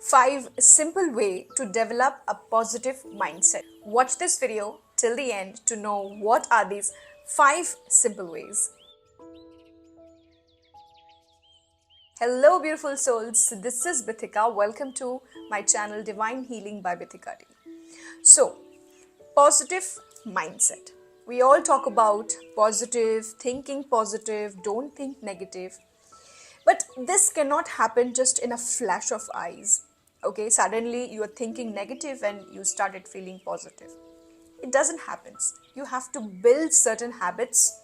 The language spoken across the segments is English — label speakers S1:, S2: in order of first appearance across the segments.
S1: 5 simple way to develop a positive mindset. Watch this video till the end to know what are these 5 simple ways. Hello beautiful souls, this is Bithika. Welcome to my channel Divine Healing by Bithika. So, positive mindset. We all talk about positive, thinking positive, don't think negative. But this cannot happen just in a flash of eyes. Okay, suddenly you are thinking negative and you started feeling positive. It doesn't happen. You have to build certain habits,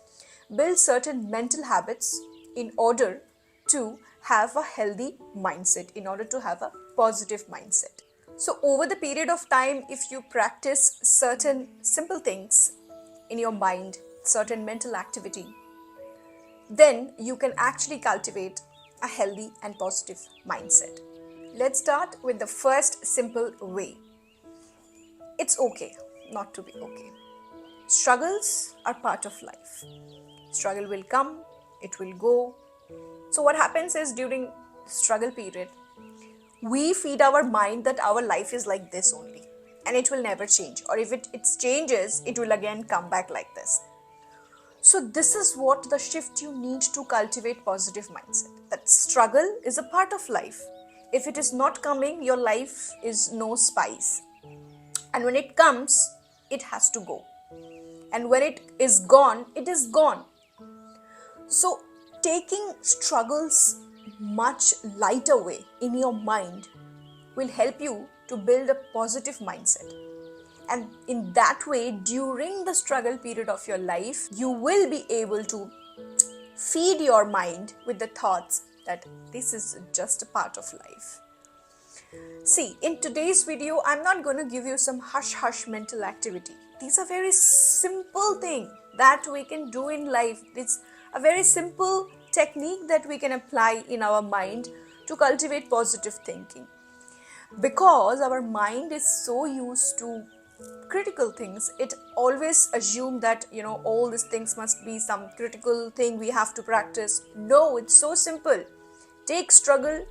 S1: build certain mental habits in order to have a healthy mindset, in order to have a positive mindset. So over the period of time, if you practice certain simple things in your mind, certain mental activity, then you can actually cultivate a healthy and positive mindset. Let's start with the first simple way. It's okay not to be okay. Struggles are part of life. Struggle will come, it will go. So what happens is during struggle period, we feed our mind that our life is like this only and it will never change. Or if it changes, it will again come back like this. So this is what the shift you need to cultivate positive mindset. That struggle is a part of life. If it is not coming, your life is no spice. And when it comes, it has to go. And when it is gone, it is gone. So taking struggles much lighter way in your mind will help you to build a positive mindset. And in that way, during the struggle period of your life, you will be able to feed your mind with the thoughts that this is just a part of life. See, in today's video, I'm not going to give you some hush-hush mental activity. These are very simple things that we can do in life. It's a very simple technique that we can apply in our mind to cultivate positive thinking. Because our mind is so used to critical things, it always assumes that all these things must be some critical thing we have to practice. No, it's so simple. Take struggle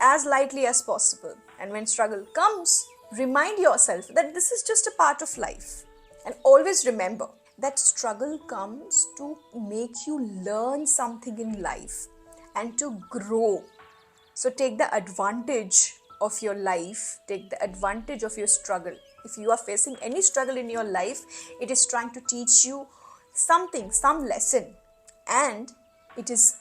S1: as lightly as possible, and when struggle comes, remind yourself that this is just a part of life. And always remember that struggle comes to make you learn something in life and to grow. So take the advantage of your life, take the advantage of your struggle. If you are facing any struggle in your life, it is trying to teach you something, some lesson, and it is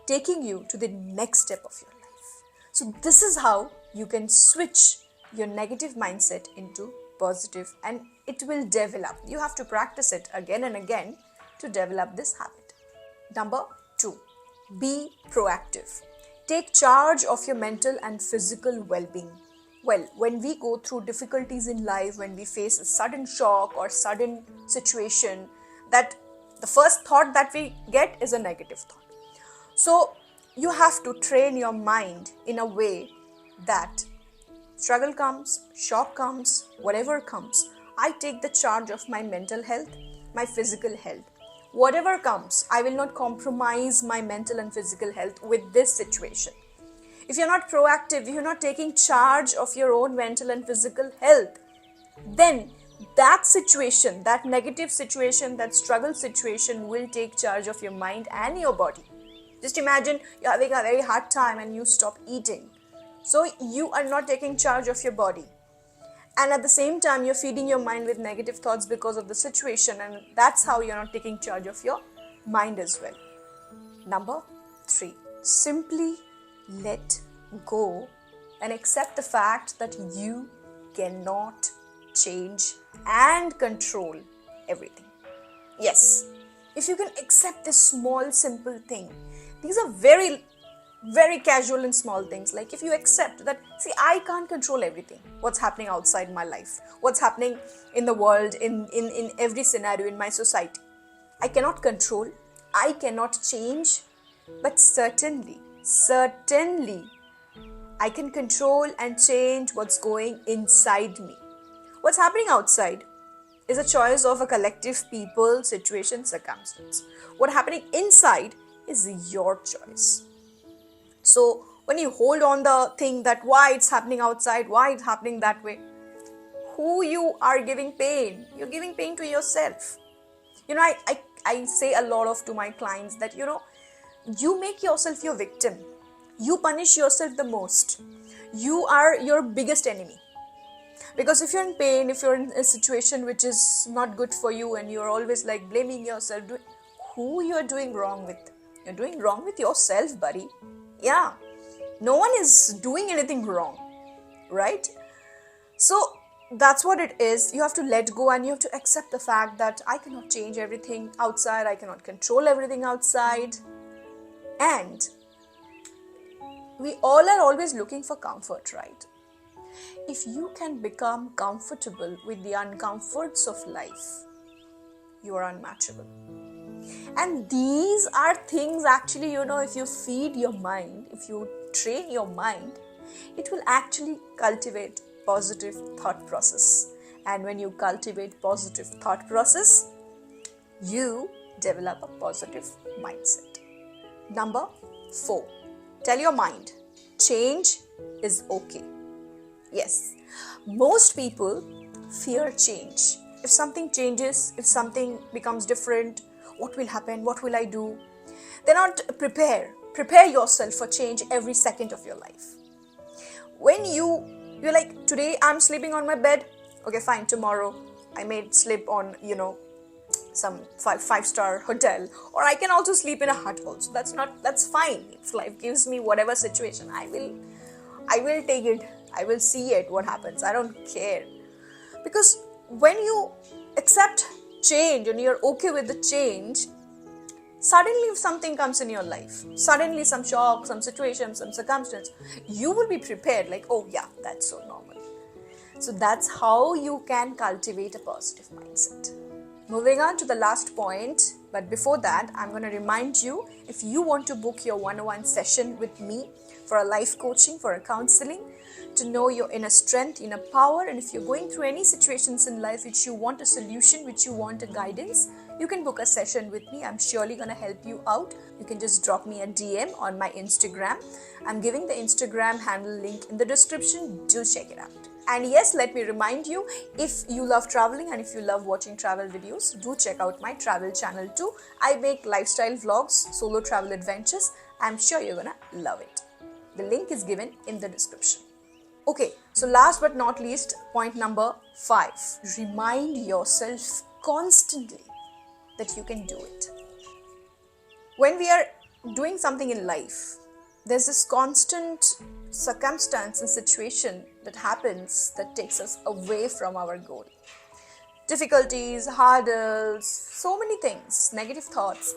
S1: taking you to the next step of your life. So this is how you can switch your negative mindset into positive, and it will develop. You have to practice it again and again to develop this habit. Number 2, be proactive. Take charge of your mental and physical well-being. Well, when we go through difficulties in life, when we face a sudden shock or sudden situation, that the first thought that we get is a negative thought. So you have to train your mind in a way that struggle comes, shock comes, whatever comes, I take the charge of my mental health, my physical health. Whatever comes, I will not compromise my mental and physical health with this situation. If you're not proactive, if you're not taking charge of your own mental and physical health, then that situation, that negative situation, that struggle situation will take charge of your mind and your body. Just imagine you're having a very hard time and you stop eating. So you are not taking charge of your body. And at the same time, you're feeding your mind with negative thoughts because of the situation, and that's how you're not taking charge of your mind as well. Number 3, simply let go and accept the fact that you cannot change and control everything. Yes, if you can accept this small, simple thing, these are very casual and small things. Like if you accept that, see, I can't control everything. What's happening outside my life? What's happening in the world, in every scenario, in my society? I cannot control. I cannot change. But certainly, I can control and change what's going inside me. What's happening outside is a choice of a collective people, situation, circumstance. What's happening inside is your choice. So when you hold on the thing that why it's happening outside, why it's happening that way, who you are giving pain? You're giving pain to yourself. I say a lot to my clients that, you make yourself your victim. You punish yourself the most. You are your biggest enemy. Because if you're in pain, if you're in a situation which is not good for you and you're always like blaming yourself, who you're doing wrong with? You're doing wrong with yourself, buddy. Yeah. No one is doing anything wrong, right? So that's what it is. You have to let go and you have to accept the fact that I cannot change everything outside. I cannot control everything outside. And we all are always looking for comfort, right? If you can become comfortable with the uncomforts of life, you are unmatchable. And these are things actually, if you feed your mind, if you train your mind, it will actually cultivate positive thought process. And when you cultivate positive thought process, you develop a positive mindset. Number 4, tell your mind, change is okay. Yes, most people fear change. If something changes, if something becomes different, what will happen? What will I do? They're not prepared. Prepare yourself for change every second of your life. When you're like, today I'm sleeping on my bed. Okay, fine. Tomorrow I may sleep on, some five-star hotel, or I can also sleep in a hut also. That's fine. If life gives me whatever situation, I will take it. I will see it, what happens. I don't care. Because when you accept change and you're okay with the change, suddenly if something comes in your life, suddenly some shock, some situation, some circumstance, you will be prepared like, oh yeah, that's so normal. So that's how you can cultivate a positive mindset. Moving on to the last point, but before that, I'm going to remind you, if you want to book your one-on-one session with me for a life coaching, for a counseling, to know your inner strength, inner power, and if you're going through any situations in life which you want a solution, which you want a guidance, you can book a session with me. I'm surely going to help you out. You can just drop me a DM on my Instagram. I'm giving the Instagram handle link in the description. Do check it out. And yes, let me remind you, if you love traveling and if you love watching travel videos, do check out my travel channel too. I make lifestyle vlogs, solo travel adventures. I'm sure you're gonna love it. The link is given in the description. Okay, so last but not least, point number 5. Remind yourself constantly that you can do it. When we are doing something in life, there's this constant circumstance and situation that happens that takes us away from our goal. Difficulties, hurdles, so many things, negative thoughts.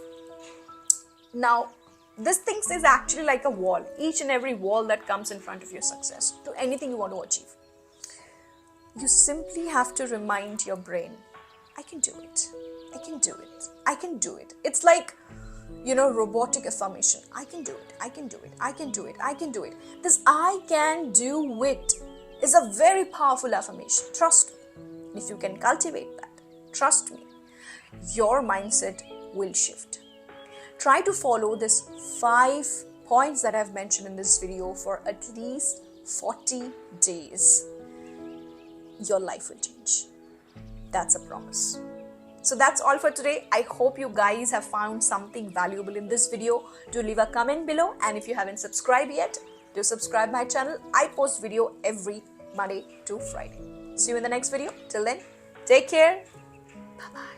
S1: Now, this thing is actually like a wall, each and every wall that comes in front of your success, to anything you want to achieve. You simply have to remind your brain, I can do it, I can do it, I can do it. It's like, robotic affirmation. I can do it, I can do it, I can do it, I can do it. This I can do it is a very powerful affirmation. Trust me. If you can cultivate that, trust me, your mindset will shift. Try to follow this 5 points that I've mentioned in this video for at least 40 days. Your life will change. That's a promise. So that's all for today. I hope you guys have found something valuable in this video. Do leave a comment below, and if you haven't subscribed yet, do subscribe my channel. I post video every Monday to Friday. See you in the next video. Till then, take care. Bye-bye.